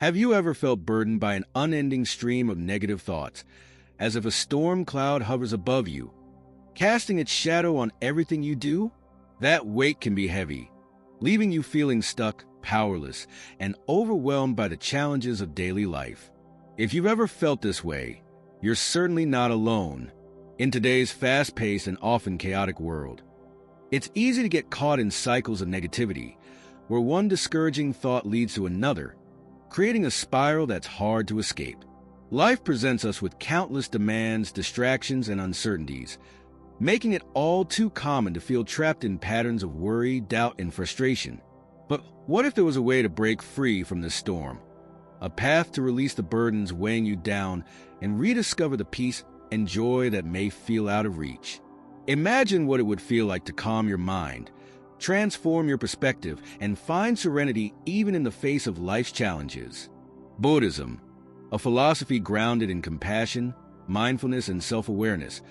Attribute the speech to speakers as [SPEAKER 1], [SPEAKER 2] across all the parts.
[SPEAKER 1] Have you ever felt burdened by an unending stream of negative thoughts, as if a storm cloud hovers above you, casting its shadow on everything you do? That weight can be heavy, leaving you feeling stuck, powerless, and overwhelmed by the challenges of daily life. If you've ever felt this way, you're certainly not alone. In today's fast-paced and often chaotic world, it's easy to get caught in cycles of negativity, where one discouraging thought leads to another, creating a spiral that's hard to escape. Life presents us with countless demands, distractions, and uncertainties, making it all too common to feel trapped in patterns of worry, doubt, and frustration. But what if there was a way to break free from this storm? A path to release the burdens weighing you down and rediscover the peace and joy that may feel out of reach. Imagine what it would feel like to calm your mind, transform your perspective, and find serenity even in the face of life's challenges. Buddhism, a philosophy grounded in compassion, mindfulness, and self-awareness,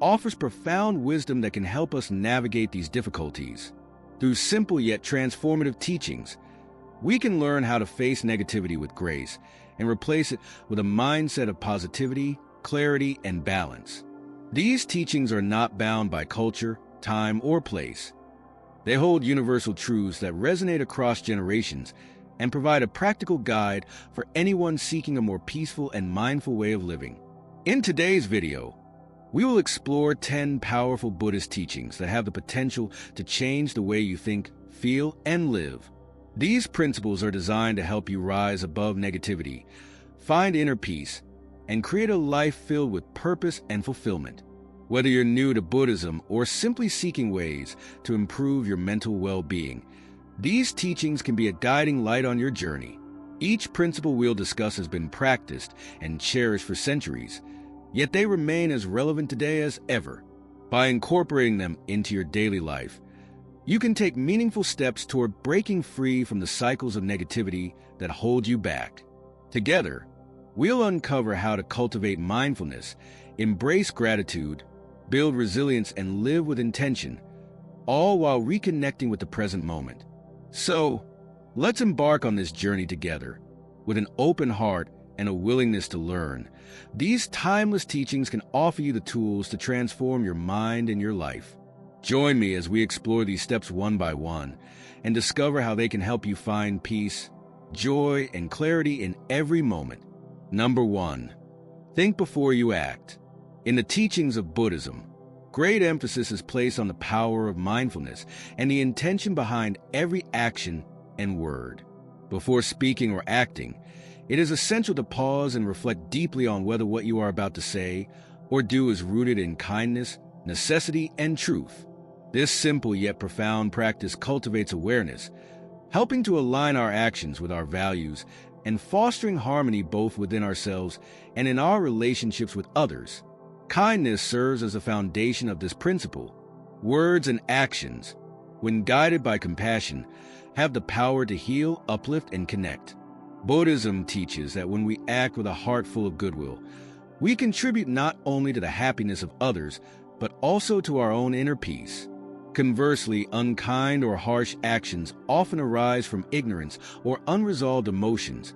[SPEAKER 1] offers profound wisdom that can help us navigate these difficulties. Through simple yet transformative teachings, we can learn how to face negativity with grace and replace it with a mindset of positivity, clarity, and balance. These teachings are not bound by culture, time, or place. They hold universal truths that resonate across generations and provide a practical guide for anyone seeking a more peaceful and mindful way of living. In today's video, we will explore 10 powerful Buddhist teachings that have the potential to change the way you think, feel, and live. These principles are designed to help you rise above negativity, find inner peace, and create a life filled with purpose and fulfillment. Whether you're new to Buddhism or simply seeking ways to improve your mental well-being, these teachings can be a guiding light on your journey. Each principle we'll discuss has been practiced and cherished for centuries, yet they remain as relevant today as ever. By incorporating them into your daily life, you can take meaningful steps toward breaking free from the cycles of negativity that hold you back. Together, we'll uncover how to cultivate mindfulness, embrace gratitude, build resilience, and live with intention, all while reconnecting with the present moment. So, let's embark on this journey together. With an open heart and a willingness to learn, these timeless teachings can offer you the tools to transform your mind and your life. Join me as we explore these steps one by one and discover how they can help you find peace, joy, and clarity in every moment. Number 1. Think before you act. In the teachings of Buddhism, great emphasis is placed on the power of mindfulness and the intention behind every action and word. Before speaking or acting, it is essential to pause and reflect deeply on whether what you are about to say or do is rooted in kindness, necessity, and truth. This simple yet profound practice cultivates awareness, helping to align our actions with our values and fostering harmony both within ourselves and in our relationships with others. Kindness serves as a foundation of this principle. Words and actions, when guided by compassion, have the power to heal, uplift, and connect. Buddhism teaches that when we act with a heart full of goodwill, we contribute not only to the happiness of others, but also to our own inner peace. Conversely, unkind or harsh actions often arise from ignorance or unresolved emotions,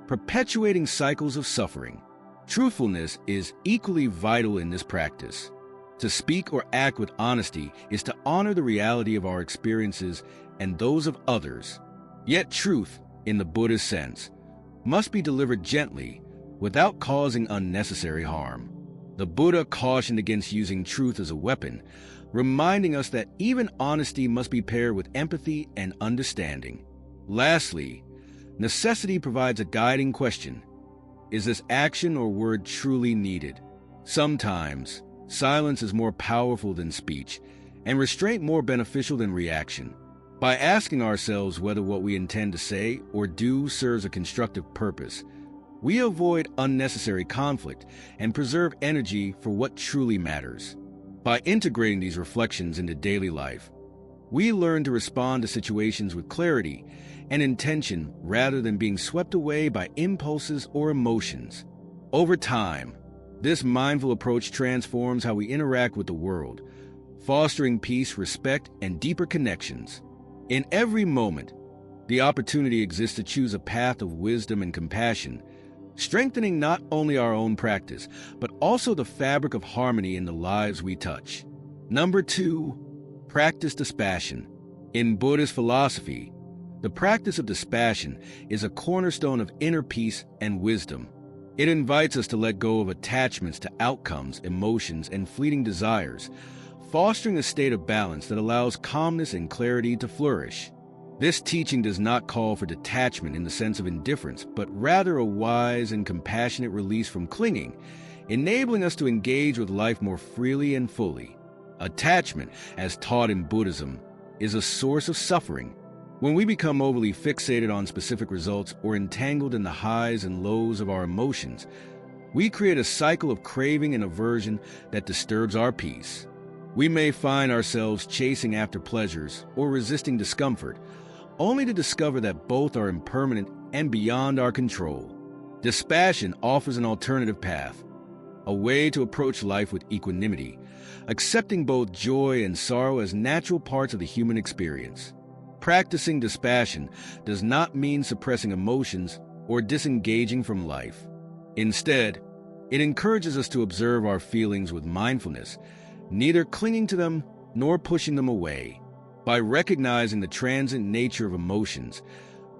[SPEAKER 1] perpetuating cycles of suffering. Truthfulness is equally vital in this practice. To speak or act with honesty is to honor the reality of our experiences and those of others. Yet truth, in the Buddhist sense, must be delivered gently without causing unnecessary harm. The Buddha cautioned against using truth as a weapon, reminding us that even honesty must be paired with empathy and understanding. Lastly, necessity provides a guiding question. Is this action or word truly needed? Sometimes, silence is more powerful than speech, and restraint more beneficial than reaction. By asking ourselves whether what we intend to say or do serves a constructive purpose, we avoid unnecessary conflict and preserve energy for what truly matters. By integrating these reflections into daily life, we learn to respond to situations with clarity and intention rather than being swept away by impulses or emotions. Over time, this mindful approach transforms how we interact with the world, fostering peace, respect, and deeper connections. In every moment, the opportunity exists to choose a path of wisdom and compassion, strengthening not only our own practice, but also the fabric of harmony in the lives we touch. Number 2, practice dispassion. In Buddhist philosophy, the practice of dispassion is a cornerstone of inner peace and wisdom. It invites us to let go of attachments to outcomes, emotions, and fleeting desires, fostering a state of balance that allows calmness and clarity to flourish. This teaching does not call for detachment in the sense of indifference, but rather a wise and compassionate release from clinging, enabling us to engage with life more freely and fully. Attachment, as taught in Buddhism, is a source of suffering. When we become overly fixated on specific results or entangled in the highs and lows of our emotions, we create a cycle of craving and aversion that disturbs our peace. We may find ourselves chasing after pleasures or resisting discomfort, only to discover that both are impermanent and beyond our control. Dispassion offers an alternative path, a way to approach life with equanimity, accepting both joy and sorrow as natural parts of the human experience. Practicing dispassion does not mean suppressing emotions or disengaging from life. Instead, it encourages us to observe our feelings with mindfulness, neither clinging to them nor pushing them away. By recognizing the transient nature of emotions,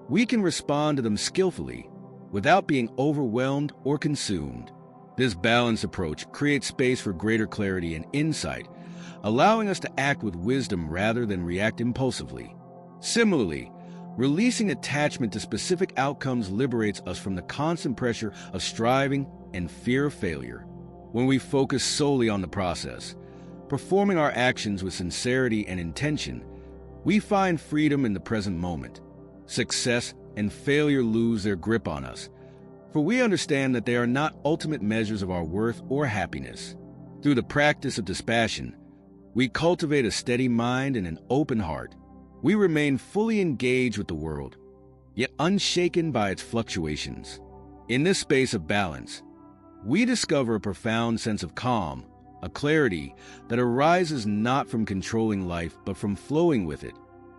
[SPEAKER 1] we can respond to them skillfully without being overwhelmed or consumed. This balanced approach creates space for greater clarity and insight, allowing us to act with wisdom rather than react impulsively. Similarly, releasing attachment to specific outcomes liberates us from the constant pressure of striving and fear of failure. When we focus solely on the process, performing our actions with sincerity and intention, we find freedom in the present moment. Success and failure lose their grip on us, for we understand that they are not ultimate measures of our worth or happiness. Through the practice of dispassion, we cultivate a steady mind and an open heart. We remain fully engaged with the world, yet unshaken by its fluctuations. In this space of balance, we discover a profound sense of calm, a clarity that arises not from controlling life, but from flowing with it.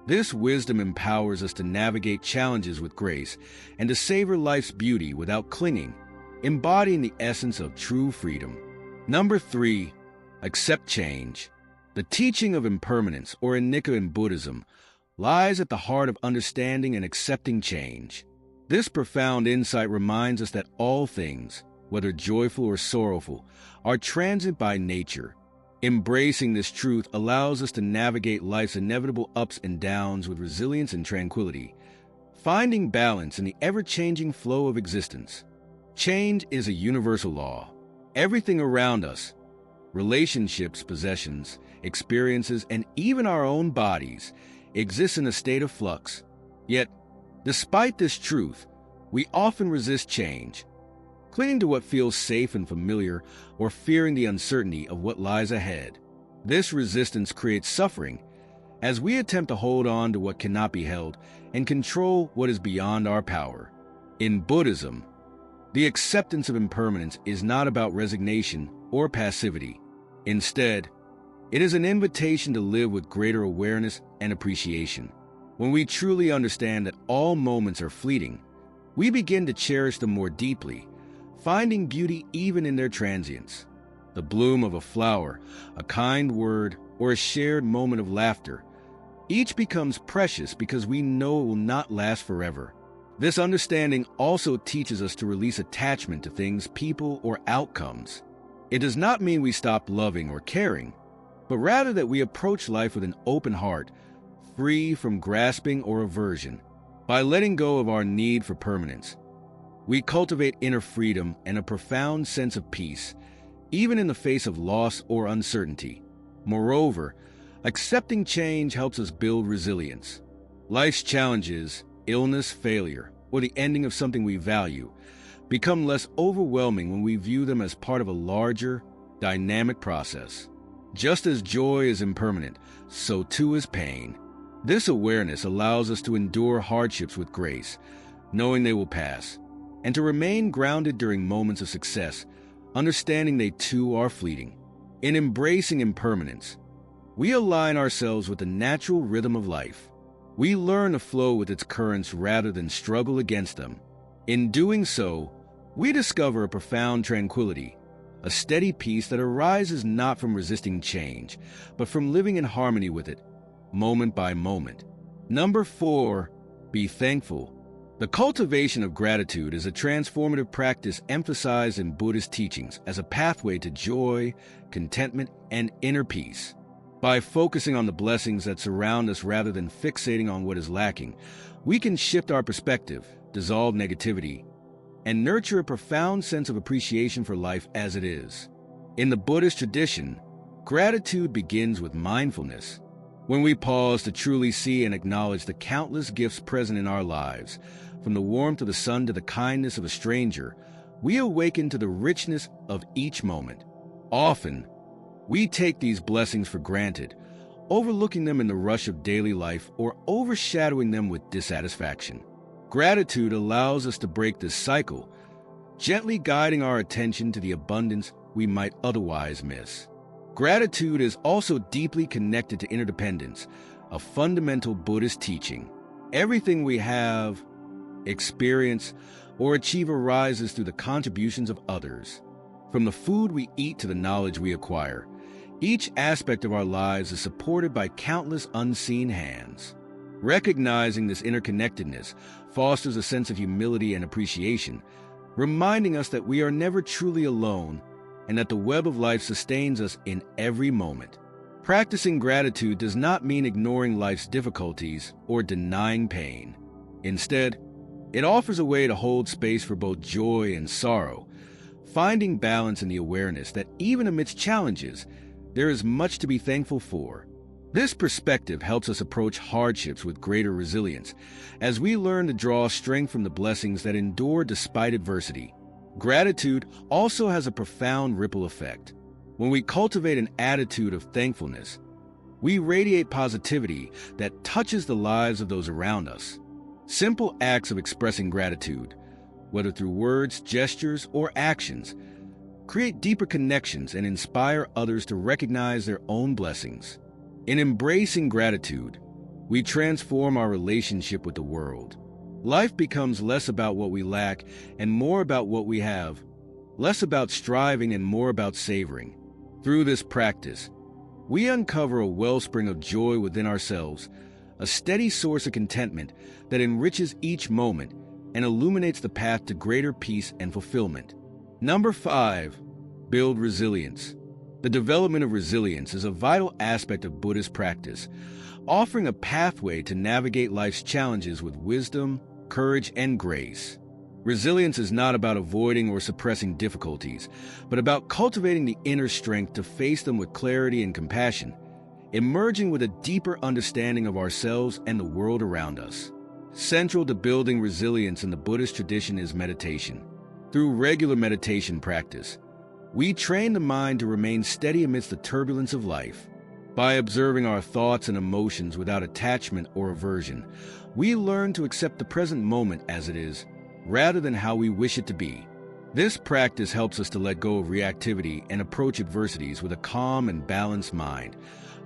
[SPEAKER 1] This wisdom empowers us to navigate challenges with grace and to savor life's beauty without clinging, embodying the essence of true freedom. Number 3, accept change. The teaching of impermanence, or anicca in Buddhism, lies at the heart of understanding and accepting change. This profound insight reminds us that all things, whether joyful or sorrowful, are transient by nature. Embracing this truth allows us to navigate life's inevitable ups and downs with resilience and tranquility, finding balance in the ever-changing flow of existence. Change is a universal law. Everything around us, relationships, possessions, experiences, and even our own bodies, exists in a state of flux. Yet, despite this truth, we often resist change, clinging to what feels safe and familiar or fearing the uncertainty of what lies ahead. This resistance creates suffering as we attempt to hold on to what cannot be held and control what is beyond our power. In Buddhism, the acceptance of impermanence is not about resignation or passivity. Instead, it is an invitation to live with greater awareness and appreciation. When we truly understand that all moments are fleeting, we begin to cherish them more deeply, finding beauty even in their transience. The bloom of a flower, a kind word, or a shared moment of laughter, each becomes precious because we know it will not last forever. This understanding also teaches us to release attachment to things, people, or outcomes. It does not mean we stop loving or caring, but rather that we approach life with an open heart, free from grasping or aversion. By letting go of our need for permanence, we cultivate inner freedom and a profound sense of peace, even in the face of loss or uncertainty. Moreover, accepting change helps us build resilience. Life's challenges, illness, failure, or the ending of something we value, become less overwhelming when we view them as part of a larger, dynamic process. Just as joy is impermanent, so too is pain. This awareness allows us to endure hardships with grace, knowing they will pass, and to remain grounded during moments of success, understanding they too are fleeting. In embracing impermanence, we align ourselves with the natural rhythm of life, We learn to flow with its currents rather than struggle against them. In doing so, we discover a profound tranquility, a steady peace that arises not from resisting change, but from living in harmony with it, moment by moment. Number 4, be thankful. The cultivation of gratitude is a transformative practice emphasized in Buddhist teachings as a pathway to joy, contentment, and inner peace. By focusing on the blessings that surround us rather than fixating on what is lacking, we can shift our perspective, dissolve negativity, and nurture a profound sense of appreciation for life as it is. In the Buddhist tradition, gratitude begins with mindfulness. When we pause to truly see and acknowledge the countless gifts present in our lives, from the warmth of the sun to the kindness of a stranger, we awaken to the richness of each moment. Often, we take these blessings for granted, overlooking them in the rush of daily life or overshadowing them with dissatisfaction. Gratitude allows us to break this cycle, gently guiding our attention to the abundance we might otherwise miss. Gratitude is also deeply connected to interdependence, a fundamental Buddhist teaching. Everything we have, experience, or achieve arises through the contributions of others. From the food we eat to the knowledge we acquire, each aspect of our lives is supported by countless unseen hands. Recognizing this interconnectedness fosters a sense of humility and appreciation, reminding us that we are never truly alone and that the web of life sustains us in every moment. Practicing gratitude does not mean ignoring life's difficulties or denying pain. Instead, it offers a way to hold space for both joy and sorrow, finding balance in the awareness that even amidst challenges, there is much to be thankful for. This perspective helps us approach hardships with greater resilience, as we learn to draw strength from the blessings that endure despite adversity. Gratitude also has a profound ripple effect. When we cultivate an attitude of thankfulness, we radiate positivity that touches the lives of those around us. Simple acts of expressing gratitude, whether through words, gestures, or actions, create deeper connections and inspire others to recognize their own blessings. In embracing gratitude, we transform our relationship with the world. Life becomes less about what we lack and more about what we have, less about striving and more about savoring. Through this practice, we uncover a wellspring of joy within ourselves, a steady source of contentment that enriches each moment and illuminates the path to greater peace and fulfillment. Number 5, build resilience. The development of resilience is a vital aspect of Buddhist practice, offering a pathway to navigate life's challenges with wisdom, courage, and grace. Resilience is not about avoiding or suppressing difficulties, but about cultivating the inner strength to face them with clarity and compassion, emerging with a deeper understanding of ourselves and the world around us. Central to building resilience in the Buddhist tradition is meditation. Through regular meditation practice, we train the mind to remain steady amidst the turbulence of life. By observing our thoughts and emotions without attachment or aversion, we learn to accept the present moment as it is, rather than how we wish it to be. This practice helps us to let go of reactivity and approach adversities with a calm and balanced mind,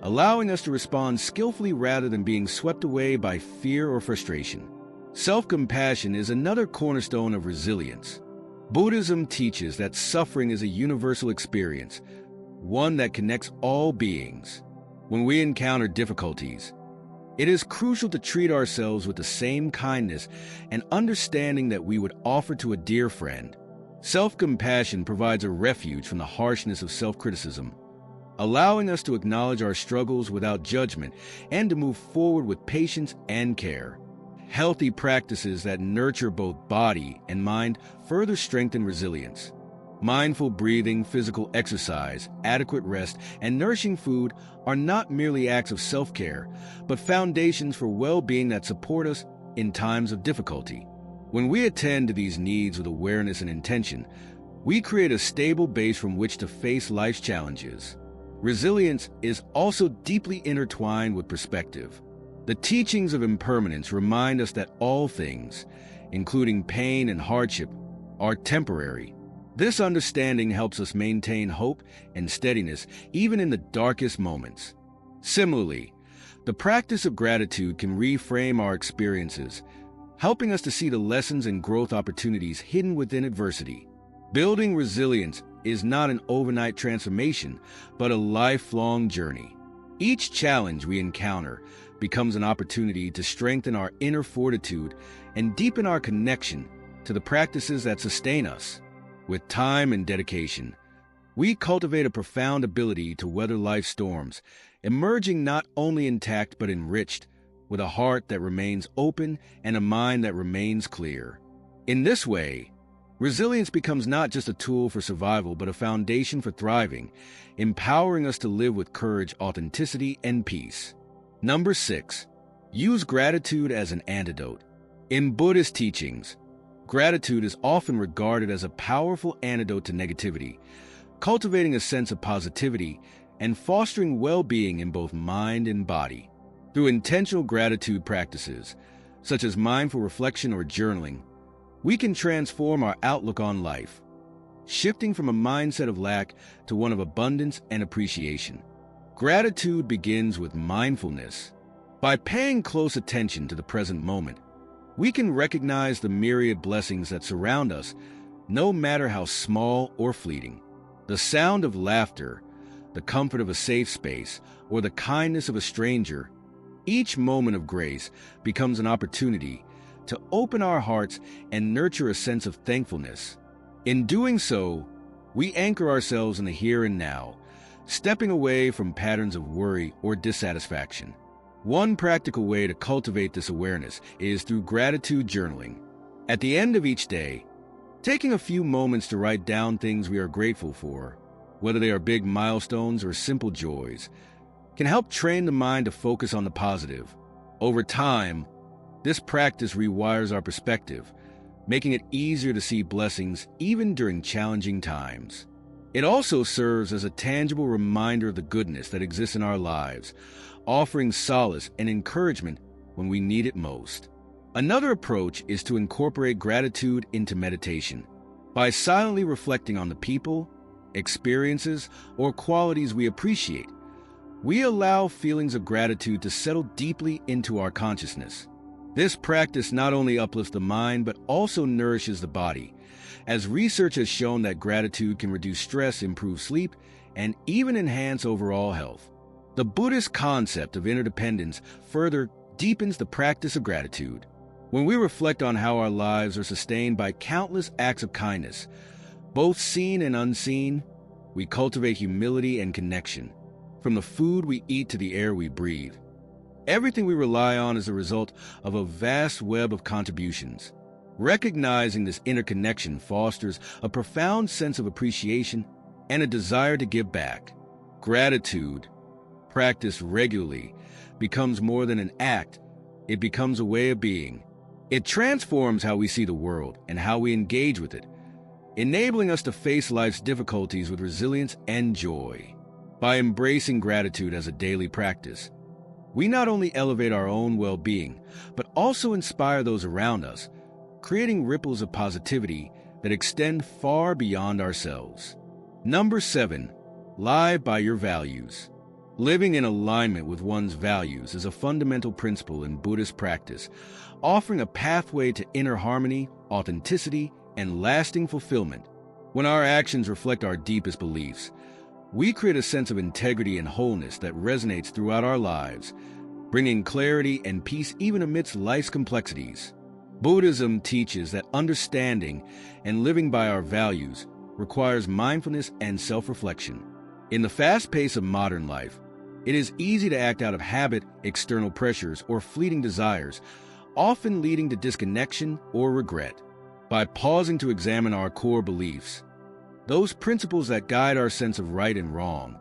[SPEAKER 1] allowing us to respond skillfully rather than being swept away by fear or frustration. Self-compassion is another cornerstone of resilience. Buddhism teaches that suffering is a universal experience, one that connects all beings. When we encounter difficulties, it is crucial to treat ourselves with the same kindness and understanding that we would offer to a dear friend. Self-compassion provides a refuge from the harshness of self-criticism, allowing us to acknowledge our struggles without judgment and to move forward with patience and care. Healthy practices that nurture both body and mind further strengthen resilience. Mindful breathing, physical exercise, adequate rest, and nourishing food are not merely acts of self-care, but foundations for well-being that support us in times of difficulty. When we attend to these needs with awareness and intention, we create a stable base from which to face life's challenges. Resilience is also deeply intertwined with perspective. The teachings of impermanence remind us that all things, including pain and hardship, are temporary. This understanding helps us maintain hope and steadiness even in the darkest moments. Similarly, The practice of gratitude can reframe our experiences, helping us to see the lessons and growth opportunities hidden within adversity. Building resilience is not an overnight transformation, but a lifelong journey. Each challenge we encounter becomes an opportunity to strengthen our inner fortitude and deepen our connection to the practices that sustain us. With time and dedication, we cultivate a profound ability to weather life's storms, emerging not only intact but enriched, with a heart that remains open and a mind that remains clear. In this way, resilience becomes not just a tool for survival but a foundation for thriving, empowering us to live with courage, authenticity, and peace. Number 6. Use gratitude as an antidote. In Buddhist teachings, gratitude is often regarded as a powerful antidote to negativity, cultivating a sense of positivity and fostering well-being in both mind and body. Through intentional gratitude practices, such as mindful reflection or journaling, we can transform our outlook on life, shifting from a mindset of lack to one of abundance and appreciation. Gratitude begins with mindfulness. By paying close attention to the present moment, we can recognize the myriad blessings that surround us, no matter how small or fleeting. The sound of laughter, the comfort of a safe space, or the kindness of a stranger, each moment of grace becomes an opportunity to open our hearts and nurture a sense of thankfulness. In doing so, we anchor ourselves in the here and now, stepping away from patterns of worry or dissatisfaction. One practical way to cultivate this awareness is through gratitude journaling. At the end of each day, taking a few moments to write down things we are grateful for, whether they are big milestones or simple joys, can help train the mind to focus on the positive. Over time, this practice rewires our perspective, making it easier to see blessings even during challenging times. It also serves as a tangible reminder of the goodness that exists in our lives, offering solace and encouragement when we need it most. Another approach is to incorporate gratitude into meditation. By silently reflecting on the people, experiences, or qualities we appreciate, we allow feelings of gratitude to settle deeply into our consciousness. This practice not only uplifts the mind but also nourishes the body, as research has shown that gratitude can reduce stress, improve sleep, and even enhance overall health. The Buddhist concept of interdependence further deepens the practice of gratitude. When we reflect on how our lives are sustained by countless acts of kindness, both seen and unseen, we cultivate humility and connection. From the food we eat to the air we breathe, everything we rely on is a result of a vast web of contributions. Recognizing this interconnection fosters a profound sense of appreciation and a desire to give back. Gratitude, practiced regularly, becomes more than an act. It becomes a way of being. It transforms how we see the world and how we engage with it, enabling us to face life's difficulties with resilience and joy. By embracing gratitude as a daily practice, we not only elevate our own well-being, but also inspire those around us, creating ripples of positivity that extend far beyond ourselves. Number 7. Live by your values. Living in alignment with one's values is a fundamental principle in Buddhist practice, offering a pathway to inner harmony, authenticity, and lasting fulfillment. When our actions reflect our deepest beliefs, we create a sense of integrity and wholeness that resonates throughout our lives, bringing clarity and peace even amidst life's complexities. Buddhism teaches that understanding and living by our values requires mindfulness and self-reflection. In the fast pace of modern life, it is easy to act out of habit, external pressures, or fleeting desires, often leading to disconnection or regret. By pausing to examine our core beliefs, those principles that guide our sense of right and wrong,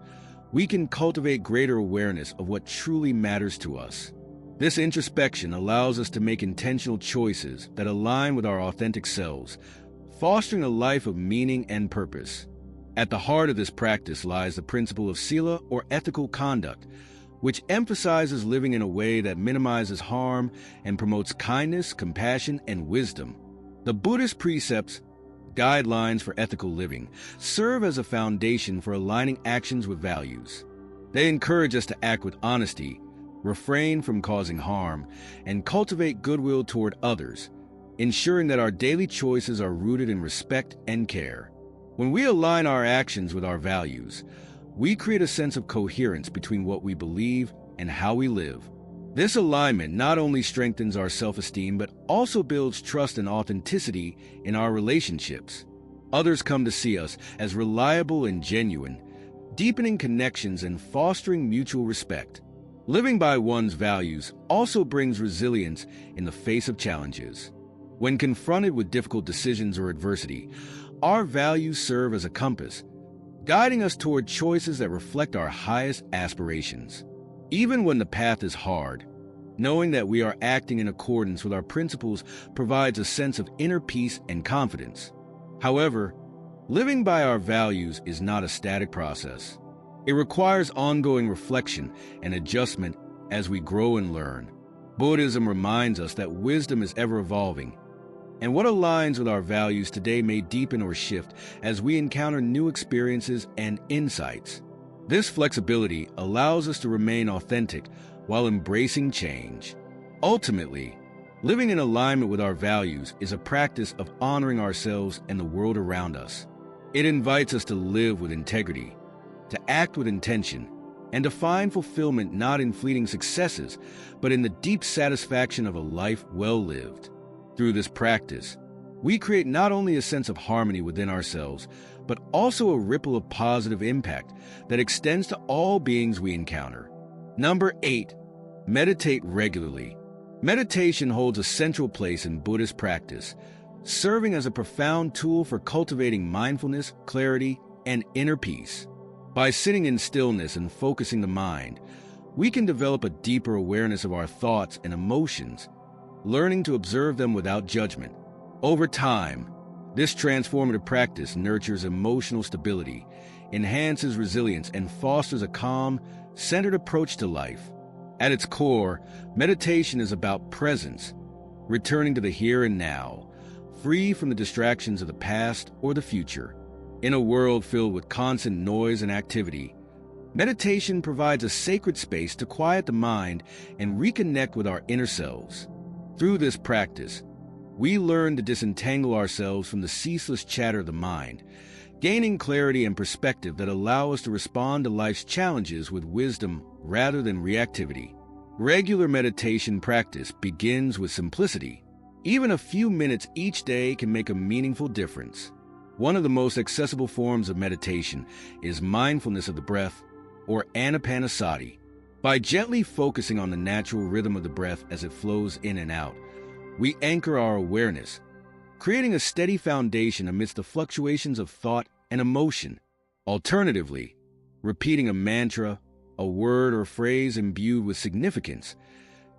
[SPEAKER 1] we can cultivate greater awareness of what truly matters to us. This introspection allows us to make intentional choices that align with our authentic selves, fostering a life of meaning and purpose. At the heart of this practice lies the principle of sila, or ethical conduct, which emphasizes living in a way that minimizes harm and promotes kindness, compassion, and wisdom. The Buddhist precepts, guidelines for ethical living, serve as a foundation for aligning actions with values. They encourage us to act with honesty, refrain from causing harm, and cultivate goodwill toward others, ensuring that our daily choices are rooted in respect and care. When we align our actions with our values, we create a sense of coherence between what we believe and how we live. This alignment not only strengthens our self-esteem but also builds trust and authenticity in our relationships. Others come to see us as reliable and genuine, deepening connections and fostering mutual respect. Living by one's values also brings resilience in the face of challenges. When confronted with difficult decisions or adversity, our values serve as a compass, guiding us toward choices that reflect our highest aspirations. Even when the path is hard, knowing that we are acting in accordance with our principles provides a sense of inner peace and confidence. However, living by our values is not a static process. It requires ongoing reflection and adjustment as we grow and learn. Buddhism reminds us that wisdom is ever evolving, and what aligns with our values today may deepen or shift as we encounter new experiences and insights. This flexibility allows us to remain authentic while embracing change. Ultimately, living in alignment with our values is a practice of honoring ourselves and the world around us. It invites us to live with integrity, to act with intention, and to find fulfillment not in fleeting successes, but in the deep satisfaction of a life well lived. Through this practice, we create not only a sense of harmony within ourselves, but also a ripple of positive impact that extends to all beings we encounter. Number 8, meditate regularly. Meditation holds a central place in Buddhist practice, serving as a profound tool for cultivating mindfulness, clarity, and inner peace. By sitting in stillness and focusing the mind, we can develop a deeper awareness of our thoughts and emotions, learning to observe them without judgment. Over time, this transformative practice nurtures emotional stability, enhances resilience, and fosters a calm, centered approach to life. At its core, meditation is about presence, returning to the here and now, free from the distractions of the past or the future. In a world filled with constant noise and activity, meditation provides a sacred space to quiet the mind and reconnect with our inner selves. Through this practice, we learn to disentangle ourselves from the ceaseless chatter of the mind, gaining clarity and perspective that allow us to respond to life's challenges with wisdom rather than reactivity. Regular meditation practice begins with simplicity. Even a few minutes each day can make a meaningful difference. One of the most accessible forms of meditation is mindfulness of the breath, or anapanasati. By gently focusing on the natural rhythm of the breath as it flows in and out, we anchor our awareness, creating a steady foundation amidst the fluctuations of thought and emotion. Alternatively, repeating a mantra, a word or phrase imbued with significance,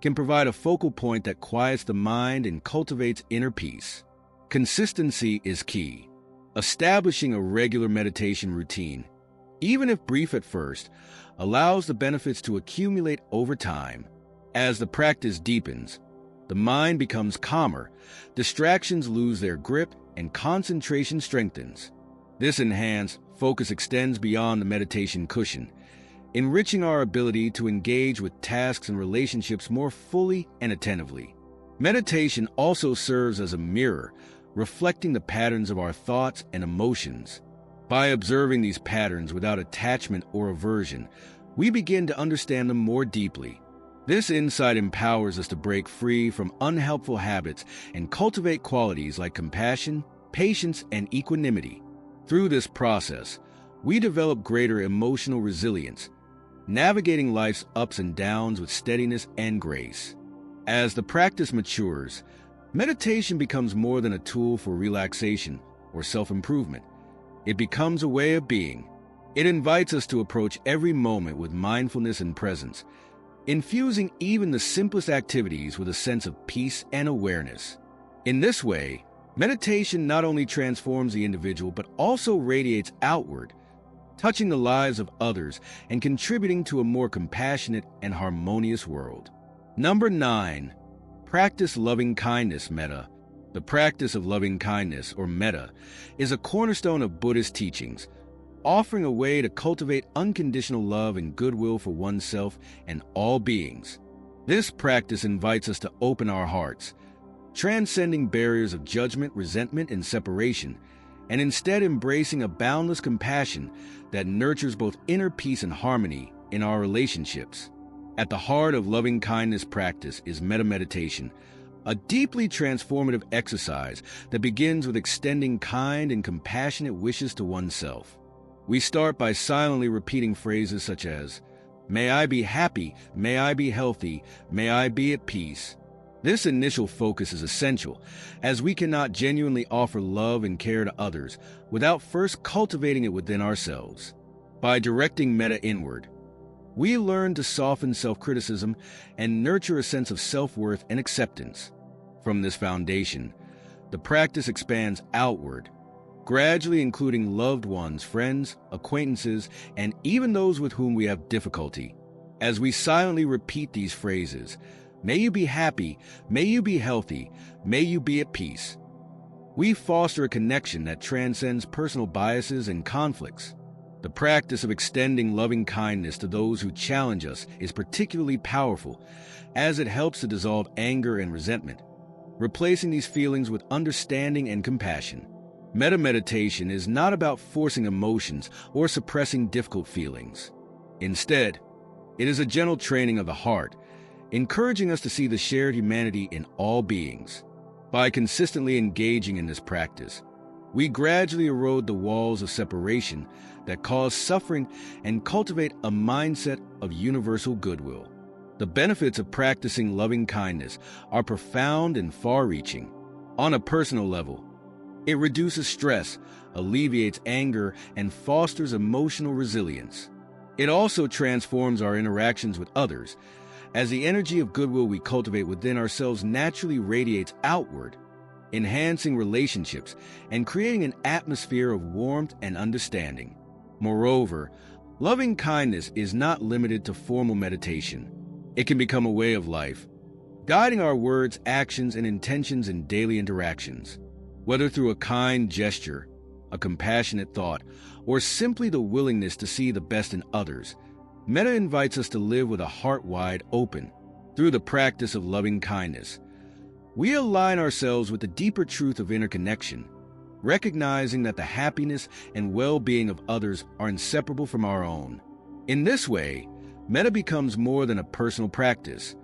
[SPEAKER 1] can provide a focal point that quiets the mind and cultivates inner peace. Consistency is key. Establishing a regular meditation routine, even if brief at first, allows the benefits to accumulate over time. As the practice deepens, the mind becomes calmer, distractions lose their grip, and concentration strengthens. This enhanced focus extends beyond the meditation cushion, enriching our ability to engage with tasks and relationships more fully and attentively. Meditation also serves as a mirror, reflecting the patterns of our thoughts and emotions. By observing these patterns without attachment or aversion, we begin to understand them more deeply. This insight empowers us to break free from unhelpful habits and cultivate qualities like compassion, patience, and equanimity. Through this process, we develop greater emotional resilience, navigating life's ups and downs with steadiness and grace. As the practice matures, meditation becomes more than a tool for relaxation or self-improvement. It becomes a way of being. It invites us to approach every moment with mindfulness and presence, infusing even the simplest activities with a sense of peace and awareness. In this way, meditation not only transforms the individual but also radiates outward, touching the lives of others and contributing to a more compassionate and harmonious world. Number 9. Practice loving kindness, metta. The practice of loving kindness, or metta, is a cornerstone of Buddhist teachings, offering a way to cultivate unconditional love and goodwill for oneself and all beings. This practice invites us to open our hearts, transcending barriers of judgment, resentment, and separation, and instead embracing a boundless compassion that nurtures both inner peace and harmony in our relationships. At the heart of loving kindness practice is metta meditation, a deeply transformative exercise that begins with extending kind and compassionate wishes to oneself. We start by silently repeating phrases such as, "May I be happy, may I be healthy, may I be at peace." This initial focus is essential, as we cannot genuinely offer love and care to others without first cultivating it within ourselves. By directing metta inward, we learn to soften self-criticism and nurture a sense of self-worth and acceptance. From this foundation, the practice expands outward, gradually including loved ones, friends, acquaintances, and even those with whom we have difficulty. As we silently repeat these phrases, "May you be happy, may you be healthy, may you be at peace," we foster a connection that transcends personal biases and conflicts. The practice of extending loving kindness to those who challenge us is particularly powerful, as it helps to dissolve anger and resentment, replacing these feelings with understanding and compassion. Metta meditation is not about forcing emotions or suppressing difficult feelings. Instead, it is a gentle training of the heart, encouraging us to see the shared humanity in all beings. By consistently engaging in this practice, we gradually erode the walls of separation that cause suffering and cultivate a mindset of universal goodwill. The benefits of practicing loving kindness are profound and far-reaching. On a personal level, it reduces stress, alleviates anger, and fosters emotional resilience. It also transforms our interactions with others, as the energy of goodwill we cultivate within ourselves naturally radiates outward, enhancing relationships and creating an atmosphere of warmth and understanding. Moreover, loving kindness is not limited to formal meditation. It can become a way of life, guiding our words, actions, and intentions in daily interactions. Whether through a kind gesture, a compassionate thought, or simply the willingness to see the best in others, metta invites us to live with a heart wide open. Through the practice of loving kindness, we align ourselves with the deeper truth of interconnection, recognizing that the happiness and well-being of others are inseparable from our own. In this way, metta becomes more than a personal practice.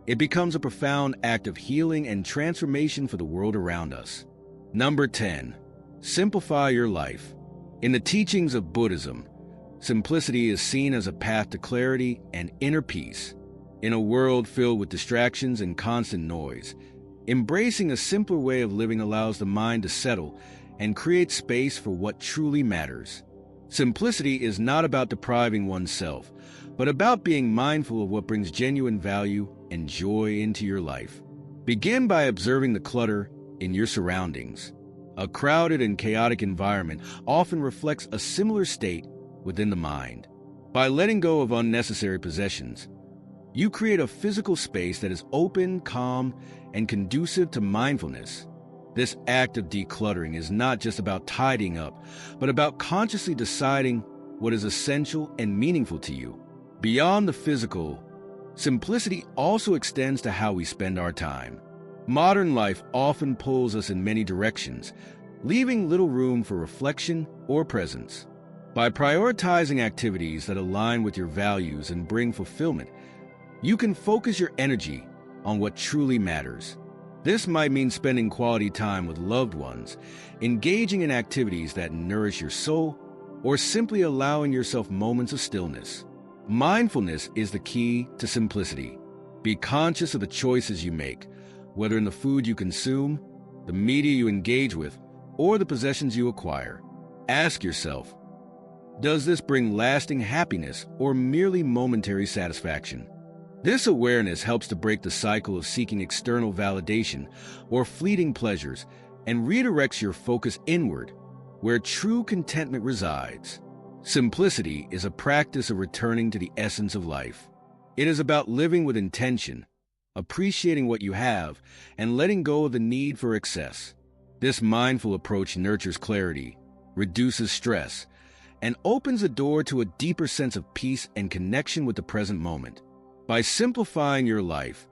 [SPEAKER 1] It becomes a profound act of healing and transformation for the world around us. Number 10. Simplify your life. In the teachings of Buddhism, simplicity is seen as a path to clarity and inner peace. In a world filled with distractions and constant noise, embracing a simpler way of living allows the mind to settle and create space for what truly matters. Simplicity is not about depriving oneself, but about being mindful of what brings genuine value and joy into your life. Begin by observing the clutter in your surroundings. A crowded and chaotic environment often reflects a similar state within the mind. By letting go of unnecessary possessions, you create a physical space that is open, calm, and conducive to mindfulness. This act of decluttering is not just about tidying up, but about consciously deciding what is essential and meaningful to you. Beyond the physical, simplicity also extends to how we spend our time. Modern life often pulls us in many directions, leaving little room for reflection or presence. By prioritizing activities that align with your values and bring fulfillment, you can focus your energy on what truly matters. This might mean spending quality time with loved ones, engaging in activities that nourish your soul, or simply allowing yourself moments of stillness. Mindfulness is the key to simplicity. Be conscious of the choices you make, whether in the food you consume, the media you engage with, or the possessions you acquire. Ask yourself, does this bring lasting happiness or merely momentary satisfaction? This awareness helps to break the cycle of seeking external validation or fleeting pleasures and redirects your focus inward, where true contentment resides. Simplicity is a practice of returning to the essence of life. It is about living with intention, appreciating what you have, and letting go of the need for excess. This mindful approach nurtures clarity, reduces stress, and opens the door to a deeper sense of peace and connection with the present moment. By simplifying your life,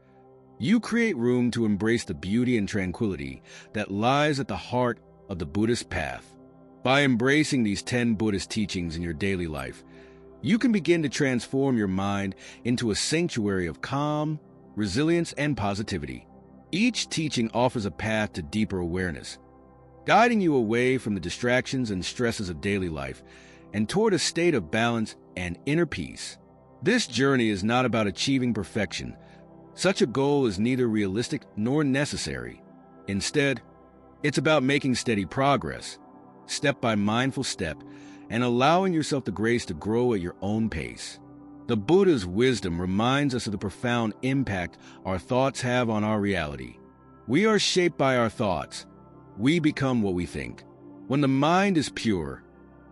[SPEAKER 1] you create room to embrace the beauty and tranquility that lies at the heart of the Buddhist path. By embracing these 10 Buddhist teachings in your daily life, you can begin to transform your mind into a sanctuary of calm, resilience, and positivity. Each teaching offers a path to deeper awareness, guiding you away from the distractions and stresses of daily life and toward a state of balance and inner peace. This journey is not about achieving perfection. Such a goal is neither realistic nor necessary. Instead, it's about making steady progress, step by mindful step, and allowing yourself the grace to grow at your own pace. The Buddha's wisdom reminds us of the profound impact our thoughts have on our reality. We are shaped by our thoughts. We become what we think. When the mind is pure,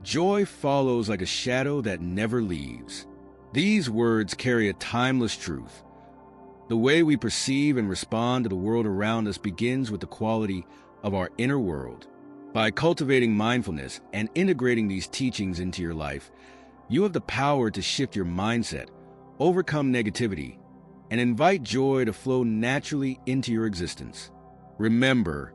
[SPEAKER 1] joy follows like a shadow that never leaves. These words carry a timeless truth. The way we perceive and respond to the world around us begins with the quality of our inner world. By cultivating mindfulness and integrating these teachings into your life, you have the power to shift your mindset, overcome negativity, and invite joy to flow naturally into your existence. Remember,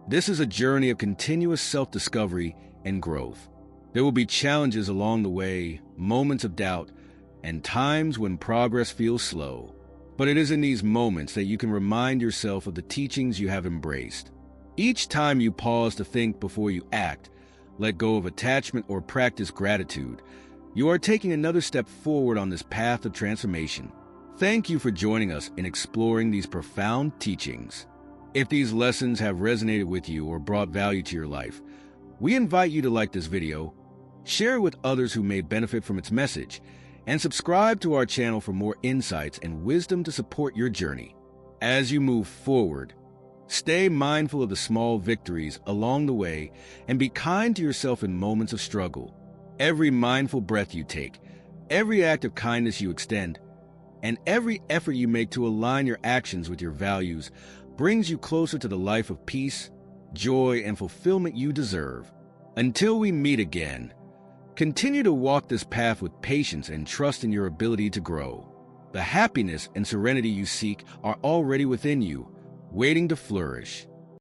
[SPEAKER 1] this is a journey of continuous self-discovery and growth. There will be challenges along the way, moments of doubt, and times when progress feels slow. But it is in these moments that you can remind yourself of the teachings you have embraced. Each time you pause to think before you act, let go of attachment, or practice gratitude, you are taking another step forward on this path of transformation. Thank you for joining us in exploring these profound teachings. If these lessons have resonated with you or brought value to your life, we invite you to like this video, share it with others who may benefit from its message, and subscribe to our channel for more insights and wisdom to support your journey. As you move forward, stay mindful of the small victories along the way and be kind to yourself in moments of struggle. Every mindful breath you take, every act of kindness you extend, and every effort you make to align your actions with your values brings you closer to the life of peace, joy, and fulfillment you deserve. Until we meet again, continue to walk this path with patience and trust in your ability to grow. The happiness and serenity you seek are already within you, waiting to flourish.